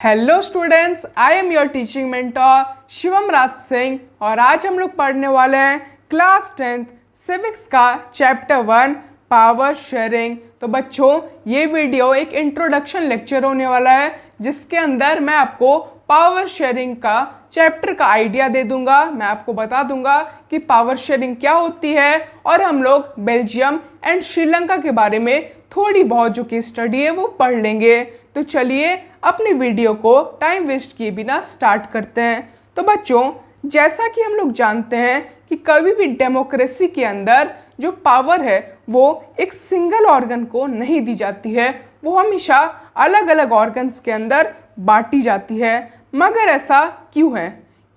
Hello students, I am your teaching mentor Shivam Raj Singh और आज हम लोग पढ़ने वाले हैं क्लास 10th सिविक्स का चैप्टर 1 पावर शेयरिंग। तो बच्चों, ये वीडियो एक इंट्रोडक्शन लेक्चर होने वाला है जिसके अंदर मैं आपको पावर शेयरिंग का चैप्टर का आइडिया दे दूंगा। मैं आपको बता दूंगा कि पावर शेयरिंग क्या होती है और हम लोग बेल्जियम एंड श्रीलंका के बारे में थोड़ी बहुत जो की स्टडी है वो पढ़ लेंगे। तो चलिए अपनी वीडियो को टाइम वेस्ट किए बिना स्टार्ट करते हैं। तो बच्चों, जैसा कि हम लोग जानते हैं कि कभी भी डेमोक्रेसी के अंदर जो पावर है वो एक सिंगल ऑर्गन को नहीं दी जाती है, वो हमेशा अलग अलग ऑर्गन्स के अंदर बांटी जाती है। मगर ऐसा क्यों है?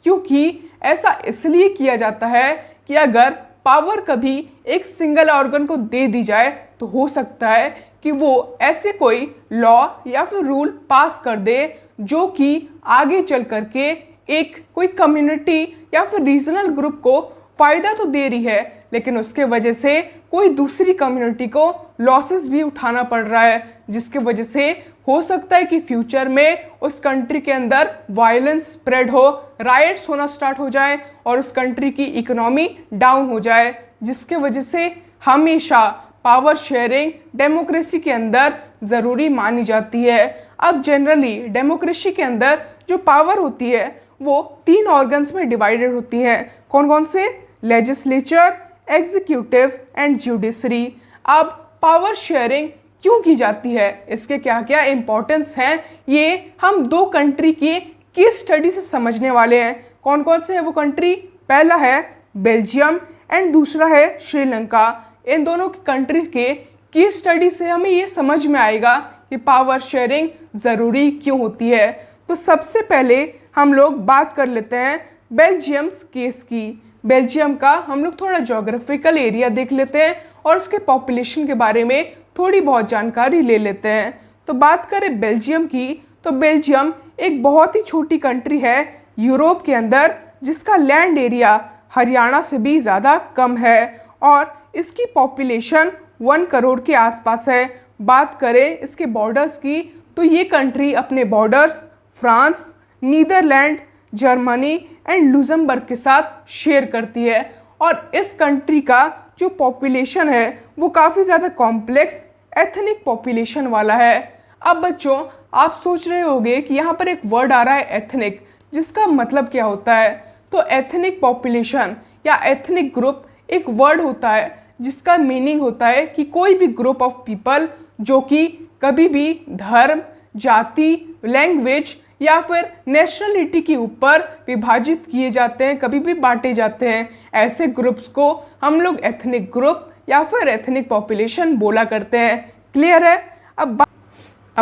क्योंकि ऐसा इसलिए किया जाता है कि अगर पावर कभी एक सिंगल ऑर्गन को दे दी जाए तो हो सकता है कि वो ऐसे कोई लॉ या फिर रूल पास कर दे जो कि आगे चल करके एक कोई कम्युनिटी या फिर रीजनल ग्रुप को फ़ायदा तो दे रही है, लेकिन उसके वजह से कोई दूसरी कम्युनिटी को लॉसेस भी उठाना पड़ रहा है, जिसके वजह से हो सकता है कि फ्यूचर में उस कंट्री के अंदर वायलेंस स्प्रेड हो, राइट्स होना स्टार्ट हो जाए और उस कंट्री की इकोनॉमी डाउन हो जाए, जिसके वजह से हमेशा पावर शेयरिंग डेमोक्रेसी के अंदर ज़रूरी मानी जाती है। अब जनरली डेमोक्रेसी के अंदर जो पावर होती है वो 3 ऑर्गन्स में डिवाइडेड होती हैं। कौन कौन से? Legislature, executive and judiciary. अब पावर शेयरिंग क्यों की जाती है, इसके क्या क्या इम्पोर्टेंस हैं, ये हम 2 कंट्री की केस स्टडी से समझने वाले हैं। कौन कौन से है वो कंट्री? पहला है बेल्जियम एंड दूसरा है श्रीलंका। इन दोनों की कंट्री के केस स्टडी से हमें ये समझ में आएगा कि पावर शेयरिंग ज़रूरी क्यों होती है। तो सबसे पहले हम लोग बात कर लेते हैं बेल्जियम्स केस की। बेल्जियम का हम लोग थोड़ा ज्योग्राफिकल एरिया देख लेते हैं और उसके पॉपुलेशन के बारे में थोड़ी बहुत जानकारी ले लेते हैं। तो बात करें बेल्जियम की, तो बेल्जियम एक बहुत ही छोटी कंट्री है यूरोप के अंदर, जिसका लैंड एरिया हरियाणा से भी ज़्यादा कम है और इसकी पॉपुलेशन 1 करोड़ के आसपास है। बात करें इसके बॉर्डर्स की, तो ये कंट्री अपने borders France, Netherlands, Germany and Luxembourg के साथ शेयर करती है और इस कंट्री का जो पॉपुलेशन है वो काफ़ी ज़्यादा कॉम्प्लेक्स एथनिक पॉपुलेशन वाला है। अब बच्चों, आप सोच रहे होंगे कि यहाँ पर एक वर्ड आ रहा है एथनिक, जिसका मतलब क्या होता है? तो एथनिक पॉपुलेशन या एथनिक ग्रुप एक वर्ड होता है जिसका मीनिंग होता है कि कोई भी ग्रुप ऑफ पीपल जो कि कभी भी धर्म, जाति, लैंग्वेज या फिर नेशनलिटी के ऊपर विभाजित किए जाते हैं, कभी भी बांटे जाते हैं, ऐसे ग्रुप्स को हम लोग एथनिक ग्रुप या फिर एथनिक पॉपुलेशन बोला करते हैं। क्लियर है? अब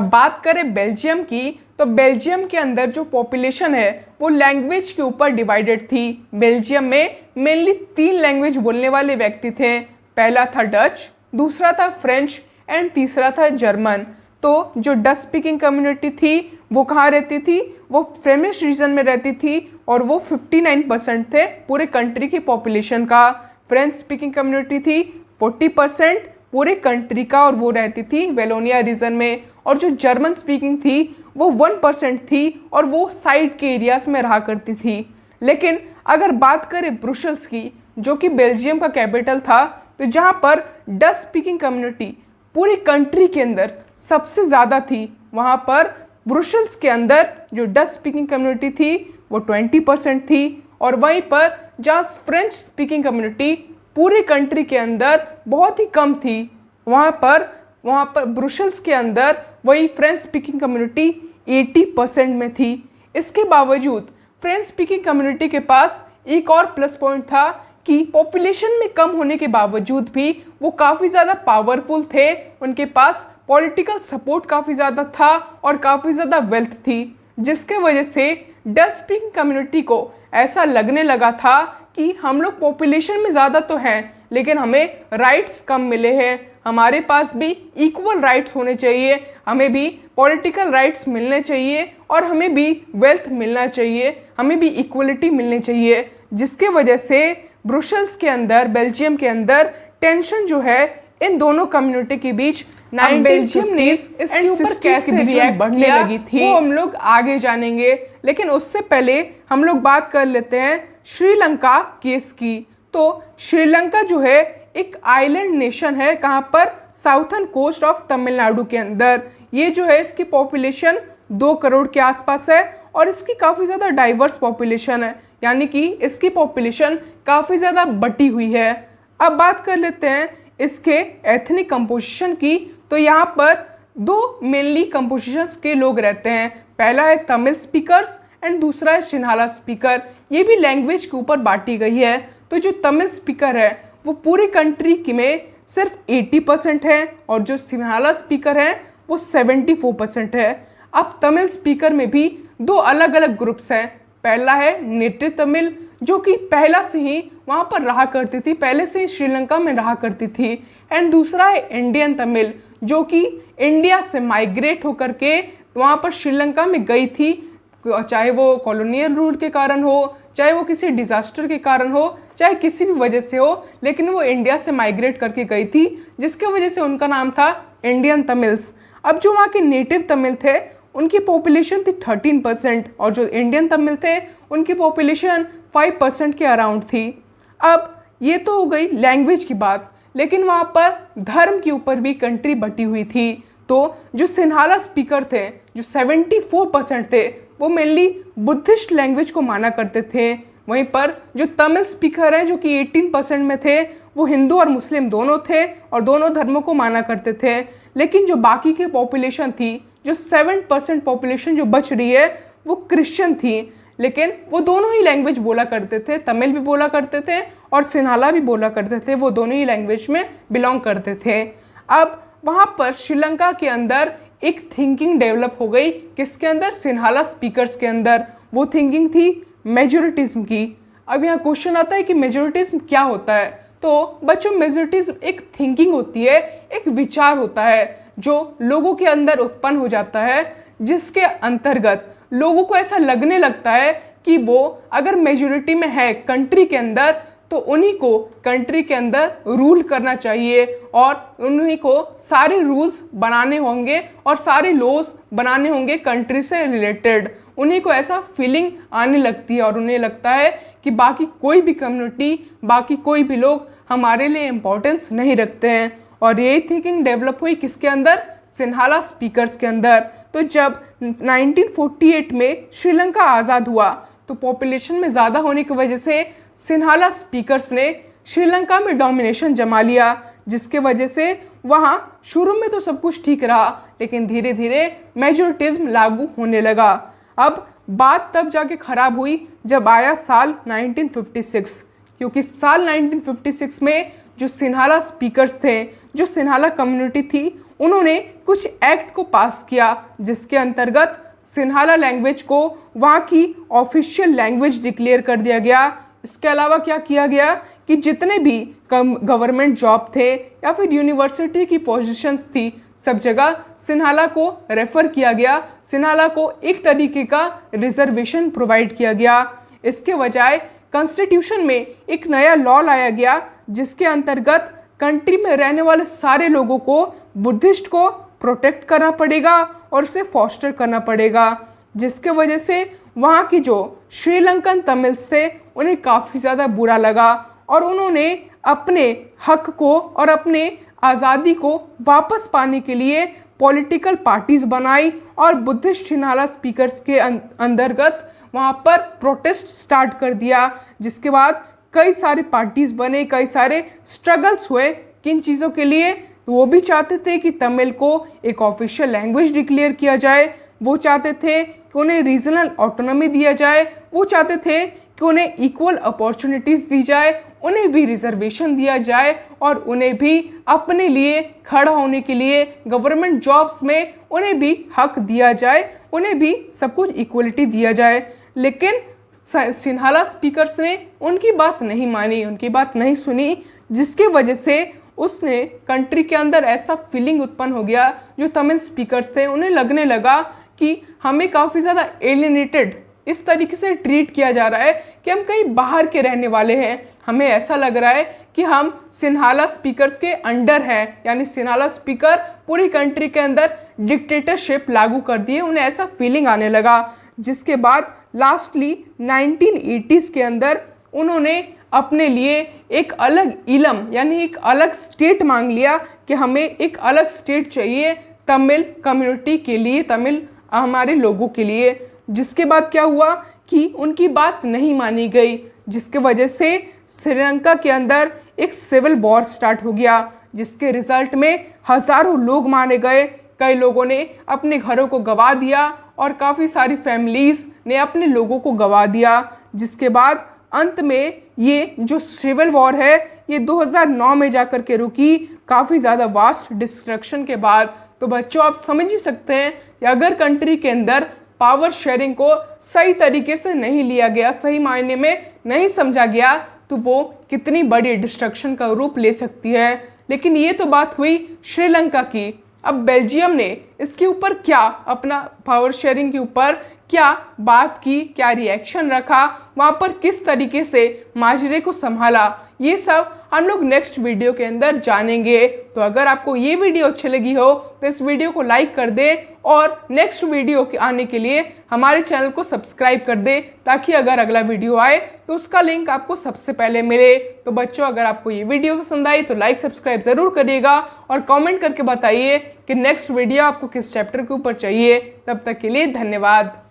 बात करें बेल्जियम की, तो बेल्जियम के अंदर जो पॉपुलेशन है वो लैंग्वेज के ऊपर डिवाइडेड थी। बेल्जियम में मेनली 3 लैंग्वेज बोलने वाले व्यक्ति थे। पहला था डच, दूसरा था फ्रेंच एंड तीसरा था जर्मन। तो जो डच स्पीकिंग कम्युनिटी थी वो कहाँ रहती थी? वो फ्लेमिश रीजन में रहती थी और वो 59% थे पूरे कंट्री की पॉपुलेशन का। फ्रेंच स्पीकिंग कम्युनिटी थी 40% पूरे कंट्री का और वो रहती थी वेलोनिया रीजन में। और जो जर्मन स्पीकिंग थी वो 1% थी और वो साइड के एरियाज में रहा करती थी। लेकिन अगर बात करें ब्रुसेल्स की, जो कि बेल्जियम का कैपिटल था, तो जहाँ पर डच स्पीकिंग कम्युनिटी पूरी कंट्री के अंदर सबसे ज़्यादा थी, वहाँ पर ब्रुसेल्स के अंदर जो डच स्पीकिंग कम्युनिटी थी वो 20% थी। और वहीं पर जहाँ फ्रेंच स्पीकिंग कम्युनिटी पूरी कंट्री के अंदर बहुत ही कम थी, वहाँ पर ब्रुसेल्स के अंदर वही फ्रेंच स्पीकिंग कम्युनिटी 80% में थी। इसके बावजूद फ्रेंच स्पीकिंग कम्युनिटी के पास एक और प्लस पॉइंट था कि पॉपुलेशन में कम होने के बावजूद भी वो काफ़ी ज़्यादा पावरफुल थे, उनके पास पॉलिटिकल सपोर्ट काफ़ी ज़्यादा था और काफ़ी ज़्यादा वेल्थ थी, जिसके वजह से डच स्पीकिंग कम्युनिटी को ऐसा लगने लगा था कि हम लोग पॉपुलेशन में ज़्यादा तो हैं लेकिन हमें राइट्स कम मिले हैं, हमारे पास भी इक्वल राइट्स होने चाहिए, हमें भी पॉलिटिकल राइट्स मिलने चाहिए और हमें भी वेल्थ मिलना चाहिए, हमें भी इक्वलिटी मिलनी चाहिए। जिसके वजह से ब्रुसेल्स के अंदर, बेल्जियम के अंदर टेंशन जो है इन दोनों कम्युनिटी के बीच बेल्जियम ने इसके ऊपर कैसे रिएक्ट बढ़ने लगी थी वो हम लोग आगे जानेंगे। लेकिन उससे पहले हम लोग बात कर लेते हैं श्रीलंका केस की। तो श्रीलंका जो है एक आइलैंड नेशन है, कहाँ पर साउथर्न कोस्ट ऑफ तमिलनाडु के अंदर। ये जो है इसकी पॉपुलेशन 2 करोड़ के आसपास है और इसकी काफ़ी ज़्यादा डाइवर्स पॉपुलेशन है, यानी कि इसकी पॉपुलेशन काफ़ी ज़्यादा बटी हुई है। अब बात कर लेते हैं इसके एथनिक कंपोजिशन की। तो यहाँ पर 2 मेनली कंपोजिशंस के लोग रहते हैं। पहला है तमिल स्पीकर्स एंड दूसरा है सिन्हाला स्पीकर। ये भी लैंग्वेज के ऊपर बांटी गई है। तो जो तमिल स्पीकर है वो पूरी कंट्री की में सिर्फ 80% है और जो सिन्हाला स्पीकर है वो 74% है। अब तमिल स्पीकर में भी 2 अलग अलग ग्रुप्स हैं। पहला है नेटिव तमिल, जो कि पहला से ही वहाँ पर रहा करती थी, पहले से ही श्रीलंका में रहा करती थी। एंड दूसरा है इंडियन तमिल, जो कि इंडिया से माइग्रेट होकर के वहाँ पर श्रीलंका में गई थी, चाहे वो कॉलोनियल रूल के कारण हो, चाहे वो किसी डिज़ास्टर के कारण हो, चाहे किसी भी वजह से हो, लेकिन वो इंडिया से माइग्रेट करके गई थी, जिसके वजह से उनका नाम था इंडियन तमिल्स। अब जो वहाँ के नेटिव तमिल थे उनकी पॉपुलेशन थी 13% और जो इंडियन तमिल थे उनकी पॉपुलेशन 5% के अराउंड थी। अब ये तो हो गई लैंग्वेज की बात, लेकिन वहाँ पर धर्म के ऊपर भी कंट्री बटी हुई थी। तो जो सिन्हाला स्पीकर थे जो 74% थे वो मेनली बुद्धिस्ट लैंग्वेज को माना करते थे। वहीं पर जो तमिल स्पीकर हैं जो कि 18% में थे वो हिंदू और मुस्लिम दोनों थे और दोनों धर्मों को माना करते थे। लेकिन जो बाकी की पॉपुलेशन थी, जो 7% पॉपुलेशन जो बच रही है वो क्रिश्चियन थी, लेकिन वो दोनों ही लैंग्वेज बोला करते थे, तमिल भी बोला करते थे और सिन्हाला भी बोला करते थे, वो दोनों ही लैंग्वेज में बिलोंग करते थे। अब वहाँ पर श्रीलंका के अंदर एक थिंकिंग डेवलप हो गई, किसके अंदर? सिन्हाला स्पीकर्स के अंदर। वो थिंकिंग थी मेजोरिटिज्म की। अब यहाँ क्वेश्चन आता है कि मेजोरिटिज्म क्या होता है? तो बच्चों मेजोरिटिज्म एक थिंकिंग होती है, एक विचार होता है जो लोगों के अंदर उत्पन्न हो जाता है, जिसके अंतर्गत लोगों को ऐसा लगने लगता है कि वो अगर मेजोरिटी में है कंट्री के अंदर तो उन्हीं को कंट्री के अंदर रूल करना चाहिए और उन्हीं को सारे रूल्स बनाने होंगे और सारे लॉज बनाने होंगे कंट्री से रिलेटेड। उन्हीं को ऐसा फीलिंग आने लगती है और उन्हें लगता है कि बाकी कोई भी कम्युनिटी, बाकी कोई भी लोग हमारे लिए इम्पोर्टेंस नहीं रखते हैं। और यही थिंकिंग डेवलप हुई किसके अंदर? सिन्हाला स्पीकर्स के अंदर। तो जब 1948 में श्रीलंका आज़ाद हुआ तो पॉपुलेशन में ज़्यादा होने की वजह से सिन्हाला स्पीकर्स ने श्रीलंका में डोमिनेशन जमा लिया, जिसके वजह से वहाँ शुरू में तो सब कुछ ठीक रहा, लेकिन धीरे धीरे मेजोरिटिज्म लागू होने लगा। अब बात तब जाके ख़राब हुई जब आया साल 1956, क्योंकि साल 1956 में जो सिन्हाला स्पीकर्स थे, जो सिन्हाला कम्युनिटी थी, उन्होंने कुछ एक्ट को पास किया जिसके अंतर्गत सिन्हाला लैंग्वेज को वहाँ की ऑफिशियल लैंग्वेज डिक्लेयर कर दिया गया। इसके अलावा क्या किया गया कि जितने भी गवर्नमेंट जॉब थे या फिर यूनिवर्सिटी की पोजीशंस थी, सब जगह सिन्हाला को रेफ़र किया गया, सिन्हाला को एक तरीके का रिजर्वेशन प्रोवाइड किया गया। इसके बजाय कॉन्स्टिट्यूशन में एक नया लॉ लाया गया जिसके अंतर्गत कंट्री में रहने वाले सारे लोगों को, बुद्धिस्ट को प्रोटेक्ट करना पड़ेगा और उसे फॉस्टर करना पड़ेगा, जिसके वजह से वहाँ की जो श्रीलंकन तमिल्स थे उन्हें काफ़ी ज़्यादा बुरा लगा और उन्होंने अपने हक को और अपने आज़ादी को वापस पाने के लिए पॉलिटिकल पार्टीज़ बनाई और बुद्धिस्ट सिन्हाला स्पीकर्स के अंतर्गत वहाँ पर प्रोटेस्ट स्टार्ट कर दिया, जिसके बाद कई सारे पार्टीज़ बने, कई सारे स्ट्रगल्स हुए। किन चीज़ों के लिए? तो वो भी चाहते थे कि तमिल को एक ऑफिशियल लैंग्वेज डिक्लेयर किया जाए, वो चाहते थे कि उन्हें रीजनल ऑटोनॉमी दिया जाए, वो चाहते थे कि उन्हें इक्वल अपॉर्चुनिटीज़ दी जाए, उन्हें भी रिजर्वेशन दिया जाए और उन्हें भी अपने लिए खड़ा होने के लिए गवर्नमेंट जॉब्स में उन्हें भी हक दिया जाए, उन्हें भी सब कुछ इक्वलिटी दिया जाए। लेकिन सिन्हाला स्पीकर्स ने उनकी बात नहीं मानी, उनकी बात नहीं सुनी, जिसके वजह से उसने कंट्री के अंदर ऐसा फीलिंग उत्पन्न हो गया, जो तमिल स्पीकर्स थे उन्हें लगने लगा कि हमें काफ़ी ज़्यादा एलिनेटेड इस तरीके से ट्रीट किया जा रहा है कि हम कहीं बाहर के रहने वाले हैं। हमें ऐसा लग रहा है कि हम सिन्हाला स्पीकर्स के अंडर हैं, यानी सिन्हाला स्पीकर पूरी कंट्री के अंदर डिक्टेटरशिप लागू कर दिए, उन्हें ऐसा फीलिंग आने लगा। जिसके बाद लास्टली 1980s के अंदर उन्होंने अपने लिए एक अलग इलम यानी एक अलग स्टेट मांग लिया कि हमें एक अलग स्टेट चाहिए तमिल कम्युनिटी के लिए, तमिल हमारे लोगों के लिए। जिसके बाद क्या हुआ कि उनकी बात नहीं मानी गई, जिसके वजह से श्रीलंका के अंदर एक सिविल वॉर स्टार्ट हो गया, जिसके रिजल्ट में हज़ारों लोग मारे गए। कई लोगों ने अपने घरों को गंवा दिया और काफ़ी सारी फैमिलीज़ ने अपने लोगों को गंवा दिया। जिसके बाद अंत में ये जो सिविल वॉर है ये 2009 में जाकर के रुकी, काफ़ी ज़्यादा वास्ट डिस्ट्रक्शन के बाद। तो बच्चों आप समझ ही सकते हैं कि अगर कंट्री के अंदर पावर शेयरिंग को सही तरीके से नहीं लिया गया, सही मायने में नहीं समझा गया, तो वो कितनी बड़ी डिस्ट्रक्शन का रूप ले सकती है। लेकिन ये तो बात हुई श्रीलंका की। अब बेल्जियम ने इसके ऊपर क्या अपना पावर शेयरिंग के ऊपर क्या बात की, क्या रिएक्शन रखा, वहाँ पर किस तरीके से माजरे को संभाला, ये सब हम लोग नेक्स्ट वीडियो के अंदर जानेंगे। तो अगर आपको ये वीडियो अच्छी लगी हो तो इस वीडियो को लाइक कर दे और नेक्स्ट वीडियो के आने के लिए हमारे चैनल को सब्सक्राइब कर दे, ताकि अगर अगला वीडियो आए तो उसका लिंक आपको सबसे पहले मिले। तो बच्चों अगर आपको ये वीडियो पसंद आई तो लाइक सब्सक्राइब ज़रूर करिएगा और कमेंट करके बताइए कि नेक्स्ट वीडियो आपको किस चैप्टर के ऊपर चाहिए। तब तक के लिए धन्यवाद।